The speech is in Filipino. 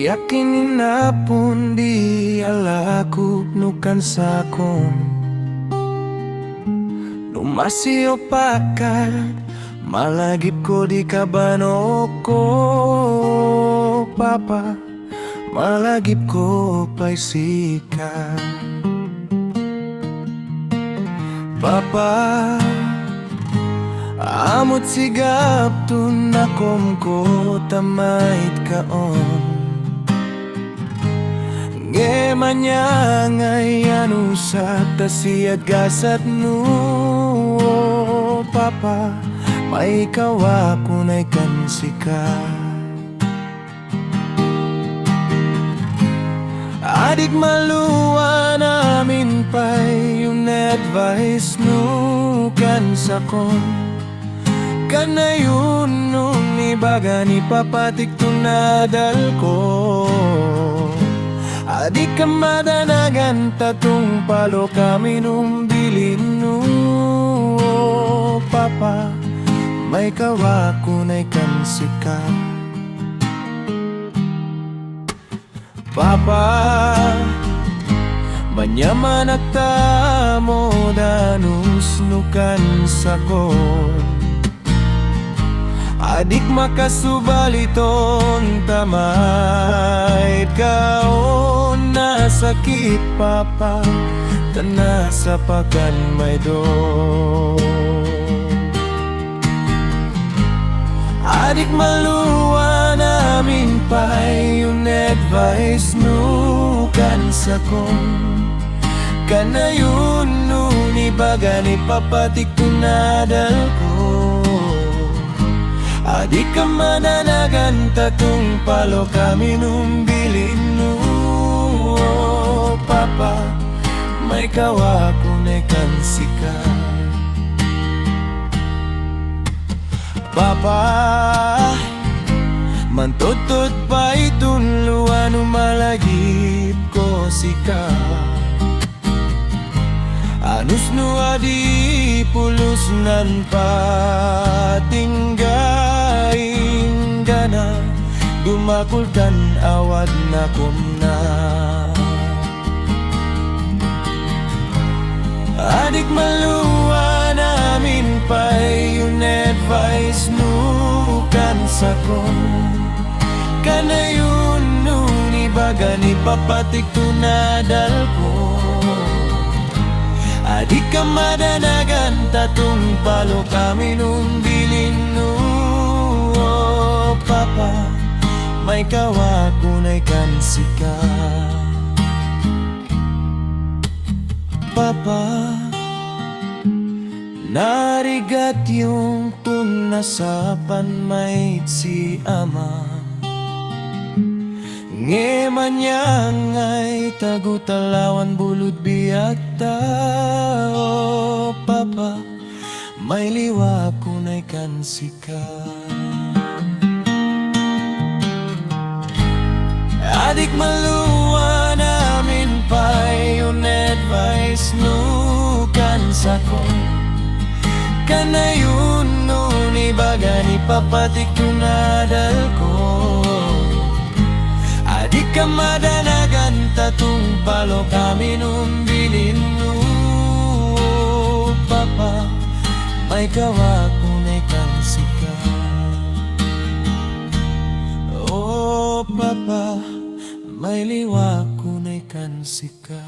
Yakin inapon di alakuk nukan sakon Numasio pakat malagip ko di kabanoko Papa malagip ko paisikan Papa amot sigap tunakom ko tamait kaon Ngemanya ngayon usap tasiyat gasat no Papa may kawa kunay kansika Adik maluwa namin pa'y yung advice no kan sakon Kanayon nung ibaga ni papatik tunadal ko Adik ka madanagan tatong palo kami nung bilin no Papa may kawa kunay kansika Papa manyaman at tamo danus nukan sakon Adik makasubaliton tamay kaon na sakit Papa tanasa pakan may do Adik maluwa namin pa'y yung advice no kan sakon Kanayon nun ibaga ni papatik tunadal ko Adik ka mananagan tatong palo kami nung bilin no Papa may kawa kunay kansika Papa mantutut pa itunluan umalagip ko sika Anus no adi pulus nan patinggaing gana Dumakulkan awad na kumna Adik maluwa namin pa'y yung advice no kan sakon Kanayon nung ibaga ni papatik tunadal ko Adik ka madanagan tatong palo kami nung bilin no Papa may kawa kunay kansika Papa narigat yung tunasapan may si ama Ngemanyang ay tagutalawan bulud biyak tao Papa may liwa kunay kansika Adik maluwa namin pa'y yung advice no kan sakon Kanayon nun ibaga ni papatik tunadal ko Adik ka madanagan tatong palo kami nung bilin no Papa may kawa kunay kansika Oh Papa may liwa kunay kansika